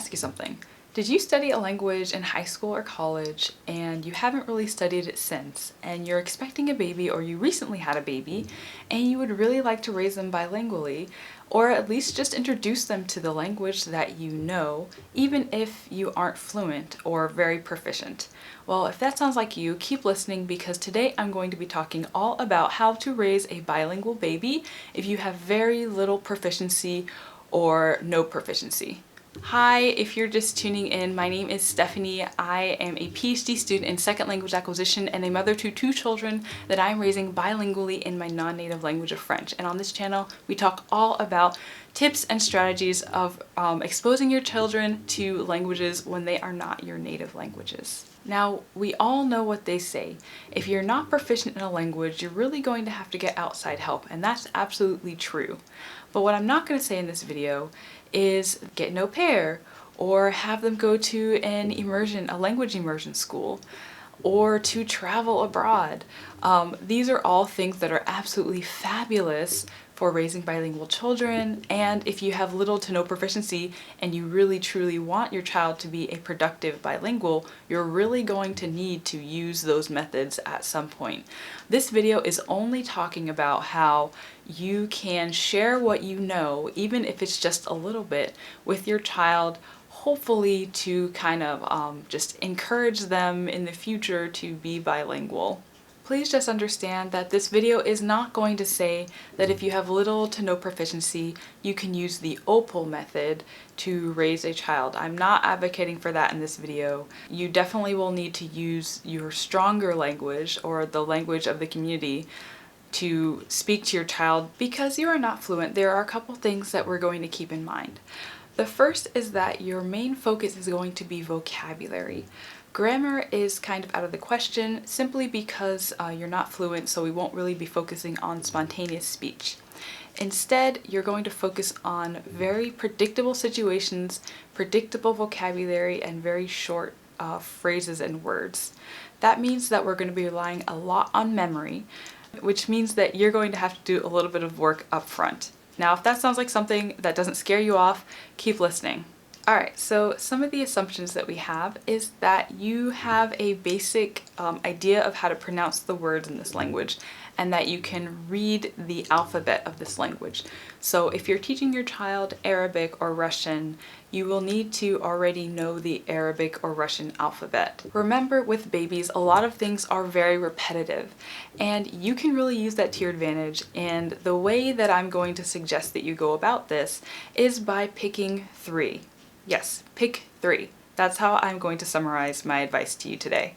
ask you something. Did you study a language in high school or college and you haven't really studied it since, and you're expecting a baby or you recently had a baby and you would really like to raise them bilingually, or at least just introduce them to the language that you know, even if you aren't fluent or very proficient? Well, if that sounds like you, keep listening, because today I'm going to be talking all about how to raise a bilingual baby if you have very little proficiency or no proficiency. Hi, if you're just tuning in, my name is Stephanie. I am a PhD student in second language acquisition and a mother to 2 children that I'm raising bilingually in my non-native language of French. And on this channel, we talk all about tips and strategies of exposing your children to languages when they are not your native languages. Now, we all know what they say. If you're not proficient in a language, you're really going to have to get outside help, and that's absolutely true. But what I'm not going to say in this video is get an au pair, or have them go to a language immersion school, or to travel abroad. These are all things that are absolutely fabulous for raising bilingual children, and if you have little to no proficiency and you really truly want your child to be a productive bilingual, you're really going to need to use those methods at some point. This video is only talking about how you can share what you know, even if it's just a little bit, with your child, hopefully to kind of just encourage them in the future to be bilingual. Please just understand that this video is not going to say that if you have little to no proficiency, you can use the OPAL method to raise a child. I'm not advocating for that in this video. You definitely will need to use your stronger language, or the language of the community, to speak to your child. Because you are not fluent, there are a couple things that we're going to keep in mind. The first is that your main focus is going to be vocabulary. Grammar is kind of out of the question, simply because you're not fluent, so we won't really be focusing on spontaneous speech. Instead, you're going to focus on very predictable situations, predictable vocabulary, and very short phrases and words. That means that we're going to be relying a lot on memory, which means that you're going to have to do a little bit of work up front. Now, if that sounds like something that doesn't scare you off, keep listening. Alright, so some of the assumptions that we have is that you have a basic idea of how to pronounce the words in this language, and that you can read the alphabet of this language. So if you're teaching your child Arabic or Russian, you will need to already know the Arabic or Russian alphabet. Remember, with babies, a lot of things are very repetitive, and you can really use that to your advantage. And the way that I'm going to suggest that you go about this is by picking 3. Yes, pick 3. That's how I'm going to summarize my advice to you today.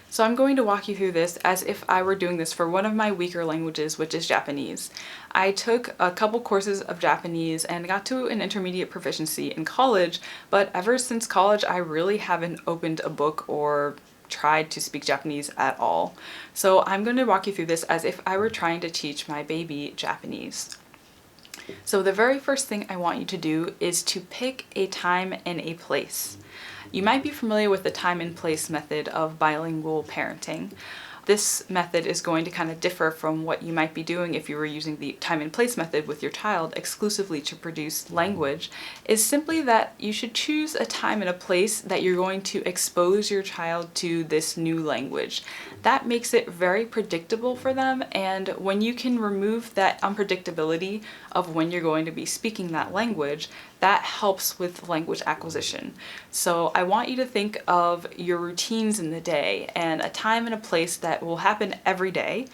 So I'm going to walk you through this as if I were doing this for one of my weaker languages, which is Japanese. I took a couple courses of Japanese and got to an intermediate proficiency in college, but ever since college I really haven't opened a book or tried to speak Japanese at all. So I'm going to walk you through this as if I were trying to teach my baby Japanese. So the very first thing I want you to do is to pick a time and a place. You might be familiar with the time and place method of bilingual parenting. This method is going to kind of differ from what you might be doing if you were using the time and place method with your child exclusively to produce language, is simply that you should choose a time and a place that you're going to expose your child to this new language. That makes it very predictable for them, and when you can remove that unpredictability of when you're going to be speaking that language, that helps with language acquisition. So I want you to think of your routines in the day and a time and a place that will happen every day.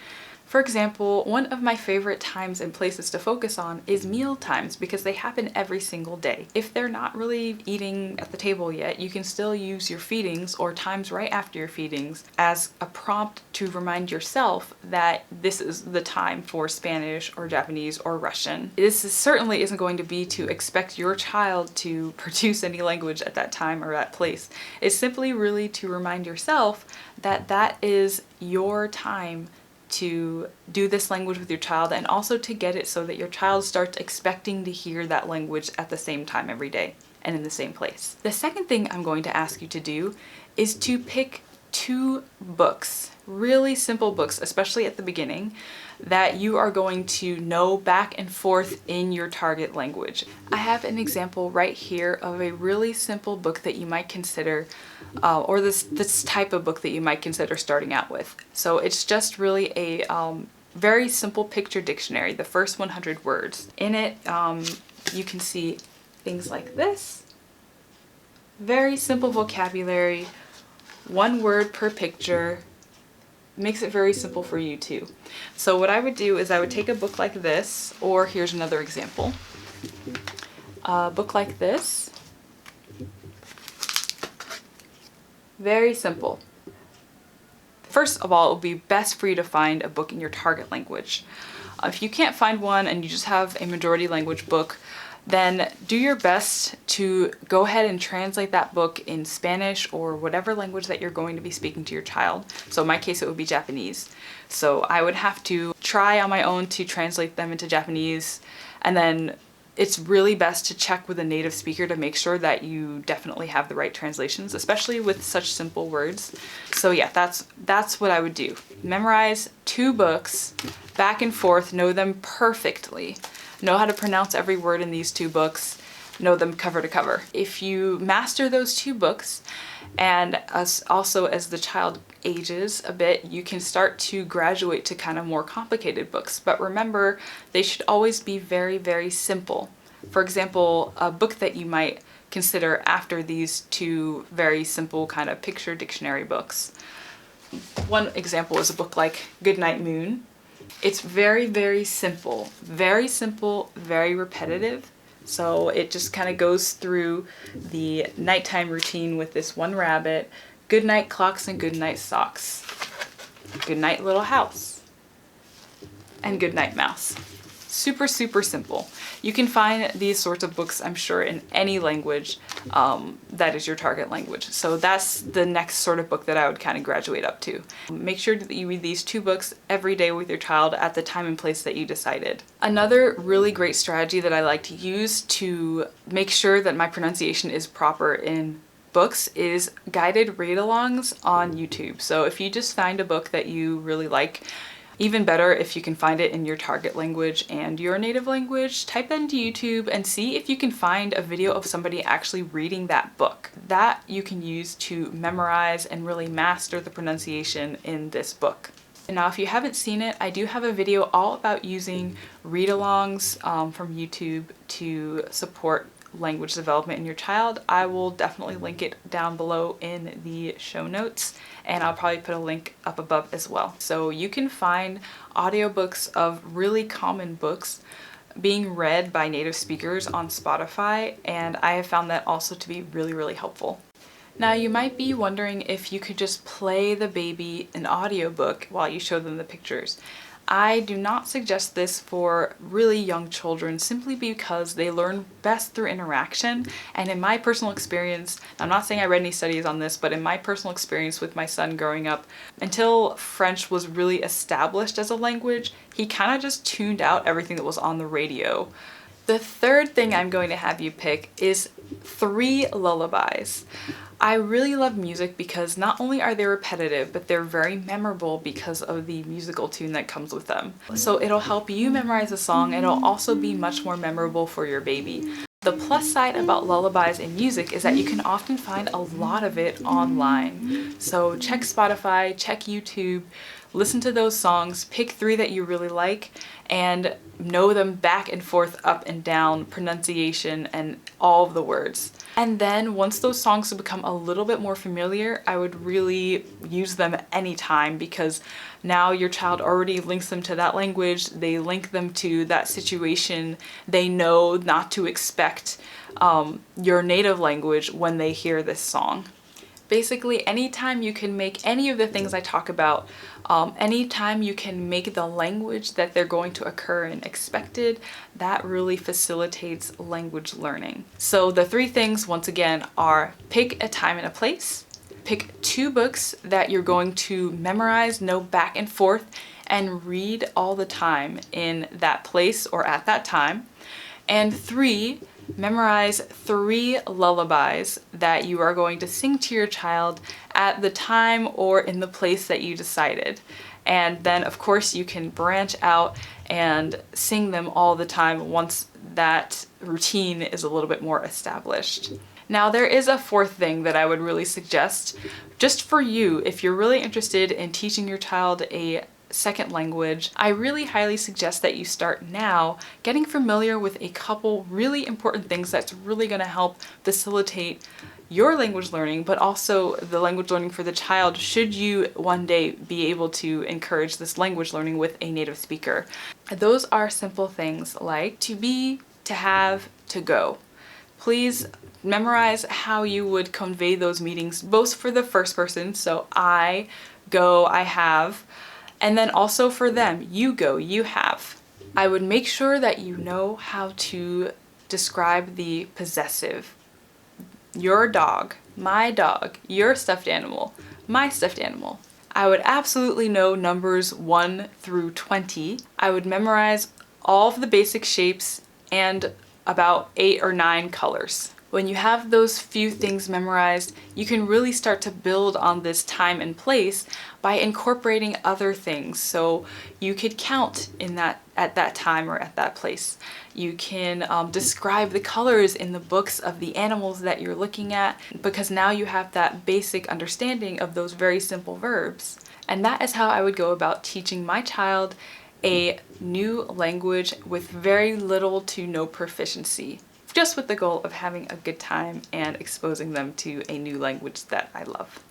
For example, one of my favorite times and places to focus on is meal times, because they happen every single day. If they're not really eating at the table yet, you can still use your feedings or times right after your feedings as a prompt to remind yourself that this is the time for Spanish or Japanese or Russian. Certainly isn't going to be to expect your child to produce any language at that time or that place. It's simply really to remind yourself that that is your time to do this language with your child, and also to get it so that your child starts expecting to hear that language at the same time every day and in the same place. The second thing I'm going to ask you to do is to pick 2 books, really simple books, especially at the beginning, that you are going to know back and forth in your target language. I have an example right here of a really simple book that you might consider, or this type of book that you might consider starting out with. So it's just really a very simple picture dictionary, the first 100 words. In it, you can see things like this. Very simple vocabulary, 1 word per picture. Makes it very simple for you too. So what I would do is I would take a book like this, or here's another example. A book like this. Very simple. First of all, it would be best for you to find a book in your target language. If you can't find one and you just have a majority language book, then do your best to go ahead and translate that book in Spanish or whatever language that you're going to be speaking to your child. So in my case, it would be Japanese. So I would have to try on my own to translate them into Japanese, and then it's really best to check with a native speaker to make sure that you definitely have the right translations, especially with such simple words. So yeah, that's what I would do. Memorize 2 books, back and forth, know them perfectly. Know how to pronounce every word in these 2 books, know them cover to cover. If you master those 2 books, and also as the child ages a bit, you can start to graduate to kind of more complicated books. But remember, they should always be very, very simple. For example, a book that you might consider after these 2 very simple kind of picture dictionary books. One example is a book like Goodnight Moon. It's very, very simple, very repetitive. So it just kind of goes through the nighttime routine with this one rabbit, good night clocks and good night socks, good night little house, and good night mouse. Super, super simple. You can find these sorts of books, I'm sure, in any language that is your target language. So that's the next sort of book that I would kind of graduate up to. Make sure that you read these 2 books every day with your child at the time and place that you decided. Another really great strategy that I like to use to make sure that my pronunciation is proper in books is guided read-alongs on YouTube. So if you just find a book that you really like, even better if you can find it in your target language and your native language, type that into YouTube and see if you can find a video of somebody actually reading that book. That you can use to memorize and really master the pronunciation in this book. And now if you haven't seen it, I do have a video all about using read-alongs from YouTube to support language development in your child. I will definitely link it down below in the show notes, and I'll probably put a link up above as well. So you can find audiobooks of really common books being read by native speakers on Spotify, and I have found that also to be really, really helpful. Now you might be wondering if you could just play the baby an audiobook while you show them the pictures. I do not suggest this for really young children simply because they learn best through interaction, and in my personal experience, I'm not saying I read any studies on this, but in my personal experience with my son growing up, until French was really established as a language, he kind of just tuned out everything that was on the radio. The third thing I'm going to have you pick is 3 lullabies. I really love music because not only are they repetitive, but they're very memorable because of the musical tune that comes with them. So it'll help you memorize a song, and it'll also be much more memorable for your baby. The plus side about lullabies in music is that you can often find a lot of it online. So check Spotify, check YouTube, listen to those songs, pick 3 that you really like, and know them back and forth, up and down, pronunciation, and all of the words. And then once those songs become a little bit more familiar, I would really use them anytime, because now your child already links them to that language, they link them to that situation, they know not to expect your native language when they hear this song. Basically, anytime you can make any of the things I talk about, anytime you can make the language that they're going to occur in expected, that really facilitates language learning. So the 3 things, once again, are pick a time and a place, pick 2 books that you're going to memorize, know back and forth, and read all the time in that place or at that time, and 3, Memorize 3 lullabies that you are going to sing to your child at the time or in the place that you decided. And then of course you can branch out and sing them all the time once that routine is a little bit more established. Now there is a 4th thing that I would really suggest just for you if you're really interested in teaching your child a second language. I really highly suggest that you start now getting familiar with a couple really important things that's really going to help facilitate your language learning, but also the language learning for the child should you one day be able to encourage this language learning with a native speaker. Those are simple things like to be, to have, to go. Please memorize how you would convey those meanings, both for the first person, so I go, I have, and then also for them, you go, you have. I would make sure that you know how to describe the possessive. Your dog, my dog, your stuffed animal, my stuffed animal. I would absolutely know numbers 1 through 20. I would memorize all of the basic shapes and about 8 or 9 colors. When you have those few things memorized, you can really start to build on this time and place by incorporating other things. So you could count in that at that time or at that place. You can describe the colors in the books of the animals that you're looking at, because now you have that basic understanding of those very simple verbs. And that is how I would go about teaching my child a new language with very little to no proficiency, just with the goal of having a good time and exposing them to a new language that I love.